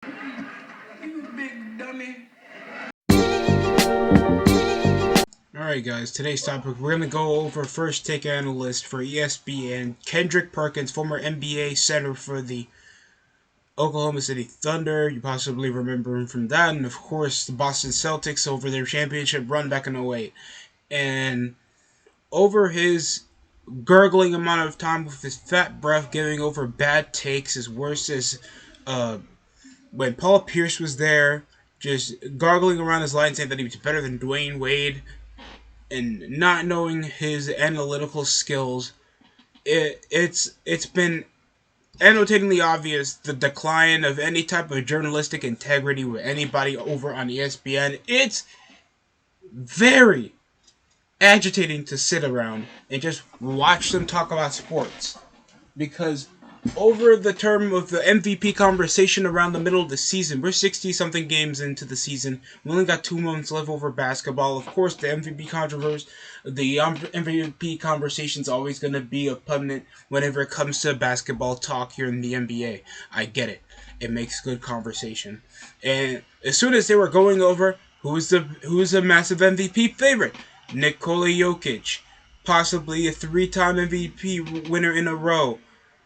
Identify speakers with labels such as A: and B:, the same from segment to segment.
A: You big dummy.
B: Alright guys, today's topic, we're going to go over first take analyst for ESPN, Kendrick Perkins, former NBA center for the Oklahoma City Thunder. You possibly remember him from that, and of course the Boston Celtics over their championship run back in '08. And over his gurgling amount of time with his fat breath giving over bad takes, as worse as when Paul Pierce was there, just gargling around his line saying that he was better than Dwayne Wade, and not knowing his analytical skills, it's been annotatingly obvious the decline of any type of journalistic integrity with anybody over on ESPN. It's very agitating to sit around and just watch them talk about sports, because over the term of the MVP conversation around the middle of the season, we're 60 something games into the season. We only got 2 months left over basketball. Of course, the MVP controversy, the MVP conversation is always going to be a pundit whenever it comes to basketball talk here in the NBA. I get it. It makes good conversation. And as soon as they were going over who's the massive MVP favorite, Nikola Jokic, possibly a 3-time MVP winner in a row.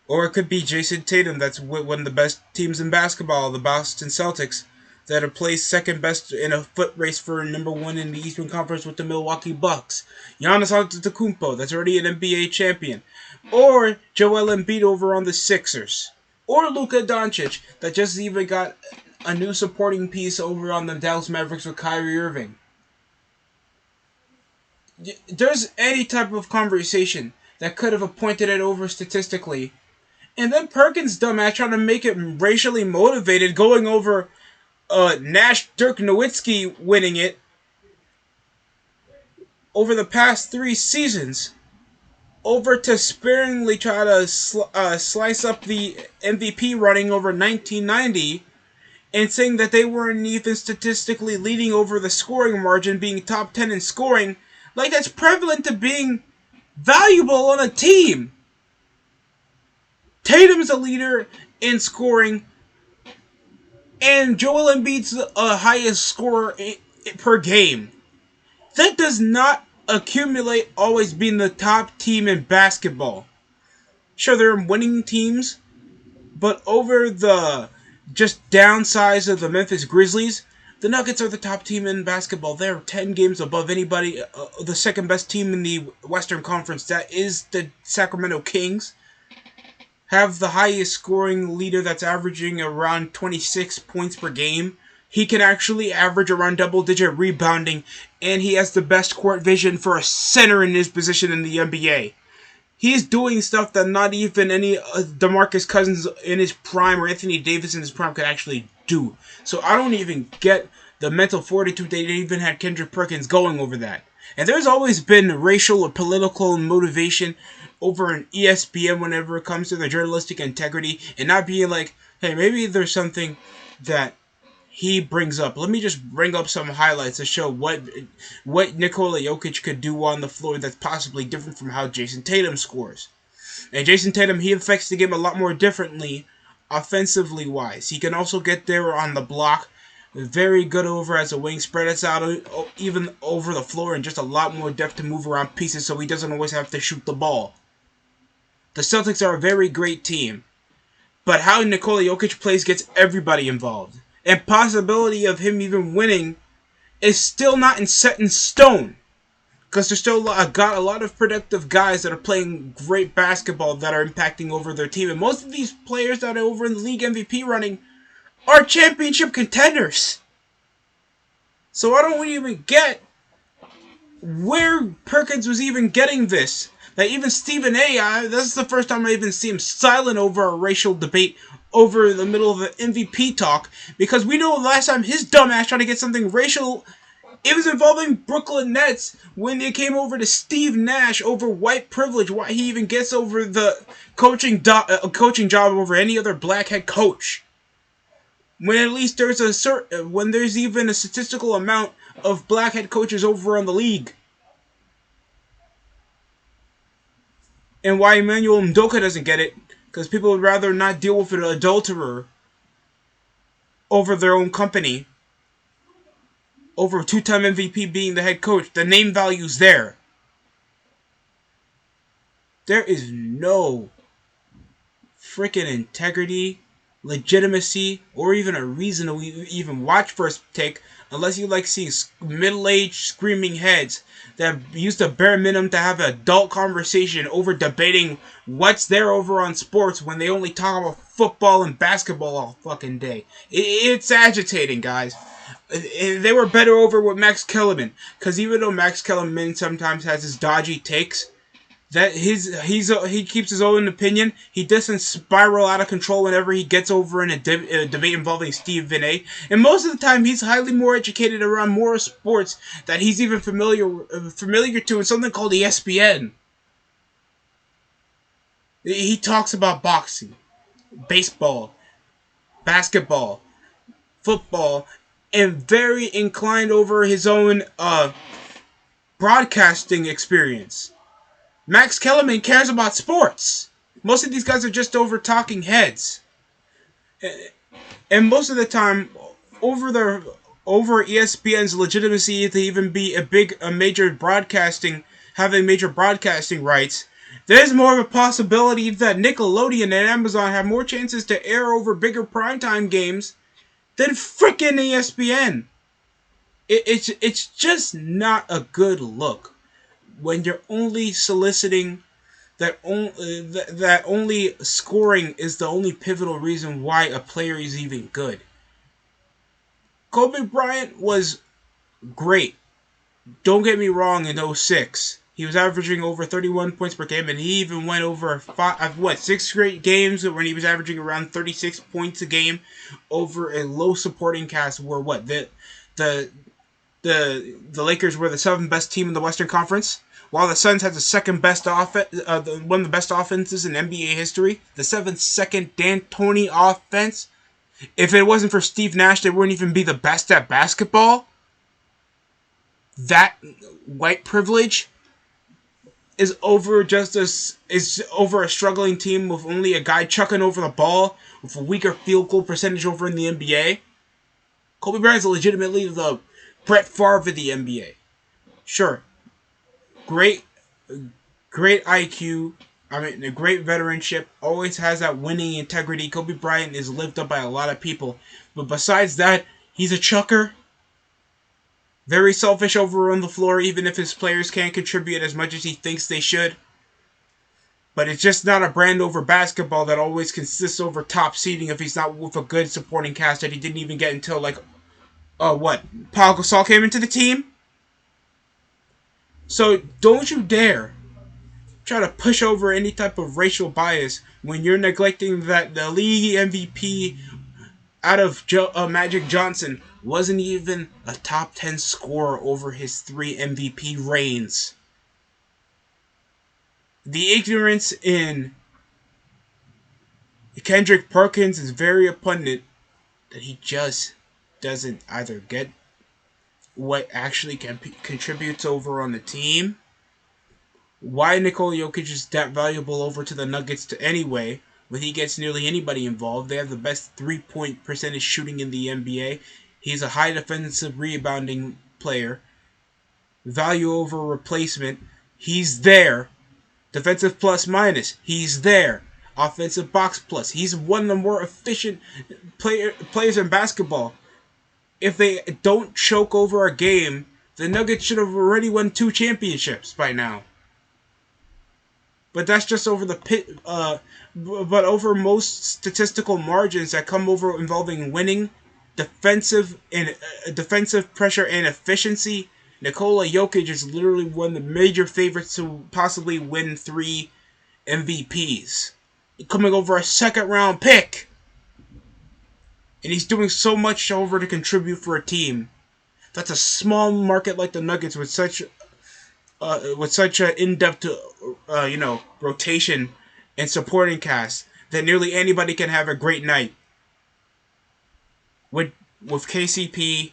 B: Or it could be Jason Tatum, that's one of the best teams in basketball, the Boston Celtics, that are placed second best in a foot race for number one in the Eastern Conference with the Milwaukee Bucks. Giannis Antetokounmpo, that's already an NBA champion. Or Joel Embiid over on the Sixers. Or Luka Doncic, that just even got a new supporting piece over on the Dallas Mavericks with Kyrie Irving. There's any type of conversation that could have pointed it over statistically. And then Perkins' dumbass trying to make it racially motivated, going over Nash Dirk Nowitzki winning it over the past 3 seasons, over to sparingly try to slice up the MVP running over 1990, and saying that they weren't even statistically leading over the scoring margin, being top 10 in scoring, like that's prevalent to being valuable on a team. Tatum's a leader in scoring, and Joel Embiid's the highest scorer per game. That does not accumulate always being the top team in basketball. Sure, they're winning teams, but over the just downsize of the Memphis Grizzlies, the Nuggets are the top team in basketball. They're 10 games above anybody. The second best team in the Western Conference, that is the Sacramento Kings, have the highest scoring leader that's averaging around 26 points per game. He can actually average around double-digit rebounding, and he has the best court vision for a center in his position in the NBA. He's doing stuff that not even any DeMarcus Cousins in his prime or Anthony Davis in his prime could actually do. So I don't even get the mental fortitude they even had Kendrick Perkins going over that. And there's always been racial or political motivation over an ESPN whenever it comes to the journalistic integrity, and not being like, hey, maybe there's something that he brings up. Let me just bring up some highlights to show what Nikola Jokic could do on the floor that's possibly different from how Jason Tatum scores. And Jason Tatum, he affects the game a lot more differently, offensively wise. He can also get there on the block. Very good over as a wing, spread us out even over the floor, and just a lot more depth to move around pieces so he doesn't always have to shoot the ball. The Celtics are a very great team, but how Nikola Jokic plays gets everybody involved. And possibility of him even winning is still not set in stone, because there's still got a lot of productive guys that are playing great basketball that are impacting over their team. And most of these players that are over in the league MVP running are championship contenders. So I don't even get where Perkins was even getting this. That even Stephen A., this is the first time I even see him silent over a racial debate over the middle of the MVP talk, because we know last time his dumbass tried to get something racial, it was involving Brooklyn Nets when they came over to Steve Nash over white privilege, why he even gets over the coaching job over any other black head coach. When at least there's when there's even a statistical amount of black head coaches over on the league. And why Emmanuel Mdoka doesn't get it, because people would rather not deal with an adulterer over their own company, over a two-time MVP being the head coach. The name value's there. There is no freaking integrity, legitimacy, or even a reason to even watch First Take unless you like seeing middle-aged screaming heads that use the bare minimum to have an adult conversation over debating what's there over on sports when they only talk about football and basketball all fucking day. It's agitating, guys. They were better over with Max Kellerman, because even though Max Kellerman sometimes has his dodgy takes, that he keeps his own opinion. He doesn't spiral out of control whenever he gets over in a debate involving Stephen A. And most of the time, he's highly more educated around more sports that he's even familiar to in something called ESPN. He talks about boxing, baseball, basketball, football, and very inclined over his own broadcasting experience. Max Kellerman cares about sports. Most of these guys are just over talking heads. And most of the time, over ESPN's legitimacy to even be a major broadcasting, having major broadcasting rights, there's more of a possibility that Nickelodeon and Amazon have more chances to air over bigger primetime games than frickin' ESPN. It's just not a good look when you're only soliciting that only scoring is the only pivotal reason why a player is even good. Kobe Bryant was great. Don't get me wrong, in '06. He was averaging over 31 points per game, and he even went over six straight games when he was averaging around 36 points a game over a low supporting cast where the the Lakers were the seventh best team in the Western Conference, while the Suns had the second best one of the best offenses in NBA history, the second D'Antoni offense. If it wasn't for Steve Nash, they wouldn't even be the best at basketball. That white privilege is over a struggling team with only a guy chucking over the ball with a weaker field goal percentage over in the NBA. Kobe Bryant's legitimately the Brett Favre of the NBA. Sure, great, great IQ. I mean, a great veteranship. Always has that winning integrity. Kobe Bryant is lived up by a lot of people. But besides that, he's a chucker. Very selfish over on the floor, even if his players can't contribute as much as he thinks they should. But it's just not a brand over basketball that always consists over top seeding if he's not with a good supporting cast that he didn't even get until, Paul Gasol came into the team? So don't you dare try to push over any type of racial bias when you're neglecting that the league MVP out of Magic Johnson wasn't even a top 10 scorer over his 3 MVP reigns. The ignorance in Kendrick Perkins is very abundant that he just doesn't either get what actually contributes over on the team, why Nikola Jokic is that valuable over to the Nuggets to anyway. When he gets nearly anybody involved, they have the best 3-point percentage shooting in the NBA. He's a high defensive rebounding player. Value over replacement, he's there. Defensive plus minus, he's there. Offensive box plus, he's one of the more efficient players in basketball. If they don't choke over a game, the Nuggets should have already won 2 championships by now. But that's just over but over most statistical margins that come over involving winning, defensive pressure and efficiency. Nikola Jokic is literally one of the major favorites to possibly win 3 MVPs, coming over a second round pick, and he's doing so much over to contribute for a team. That's a small market like the Nuggets with such an in-depth, rotation and supporting cast that nearly anybody can have a great night. With KCP,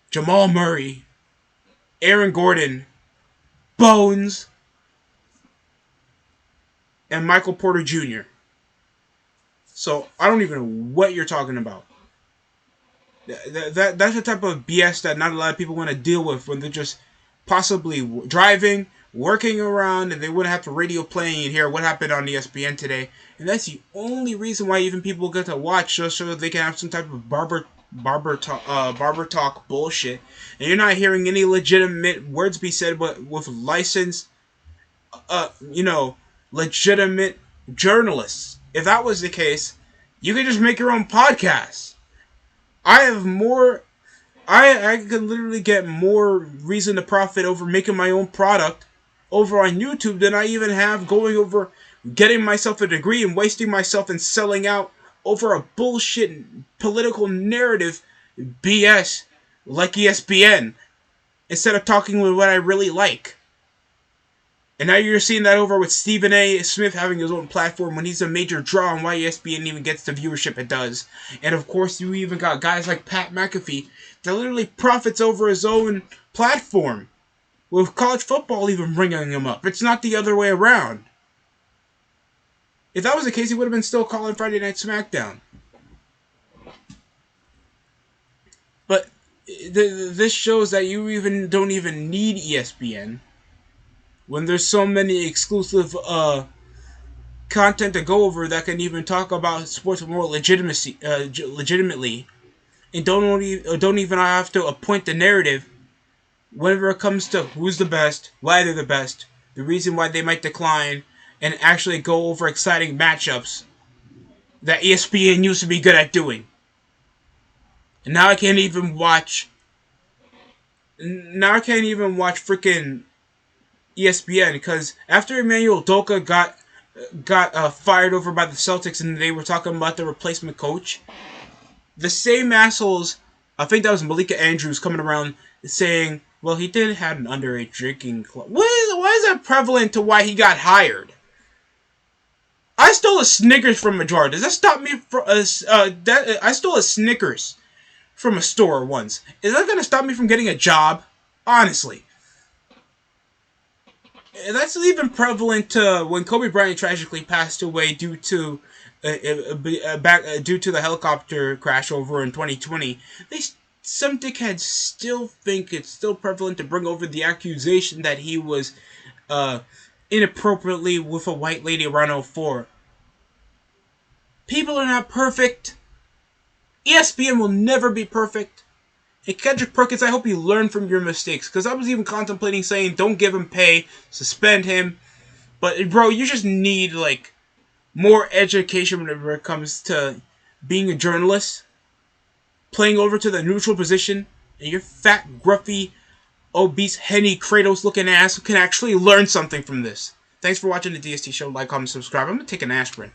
B: Jamal Murray, Aaron Gordon, Bones, and Michael Porter Jr. So I don't even know what you're talking about. That's the type of BS that not a lot of people want to deal with when they're just possibly driving, working around, and they wouldn't have the radio playing and hear what happened on ESPN today. And that's the only reason why even people get to watch, just so that they can have some type of barber talk bullshit. And you're not hearing any legitimate words be said, but with licensed, you know, legitimate journalists. If that was the case, you could just make your own podcast. I have more. I could literally get more reason to profit over making my own product over on YouTube than I even have going over getting myself a degree and wasting myself and selling out over a bullshit political narrative BS like ESPN instead of talking with what I really like. And now you're seeing that over with Stephen A. Smith having his own platform when he's a major draw on why ESPN even gets the viewership it does. And of course, you even got guys like Pat McAfee that literally profits over his own platform, with college football even bringing him up. It's not the other way around. If that was the case, he would have been still calling Friday Night SmackDown. But this shows that you even don't even need ESPN when there's so many exclusive content to go over that can even talk about sports with more legitimately, and don't even have to appoint the narrative whenever it comes to who's the best, why they're the best, the reason why they might decline, and actually go over exciting matchups that ESPN used to be good at doing. And now I can't even watch. Now I can't even watch freaking ESPN because after Emmanuel Doka got fired over by the Celtics and they were talking about the replacement coach, the same assholes, I think that was Malika Andrews, coming around saying, well, he did have an underage drinking club. Why is that prevalent to why he got hired? I stole a Snickers from a jar. Does that stop me from I stole a Snickers from a store once. Is that going to stop me from getting a job? Honestly. That's even prevalent to when Kobe Bryant tragically passed away due to due to the helicopter crash over in 2020. Some dickheads still think it's still prevalent to bring over the accusation that he was inappropriately with a white lady around '04. People are not perfect. ESPN will never be perfect. And Kendrick Perkins, I hope you learn from your mistakes. Because I was even contemplating saying, don't give him pay, suspend him. But, bro, you just need, like, more education whenever it comes to being a journalist. Playing over to the neutral position. And your fat, gruffy, obese, Henny Kratos-looking ass can actually learn something from this. Thanks for watching the DST show. Like, comment, subscribe. I'm going to take an aspirin.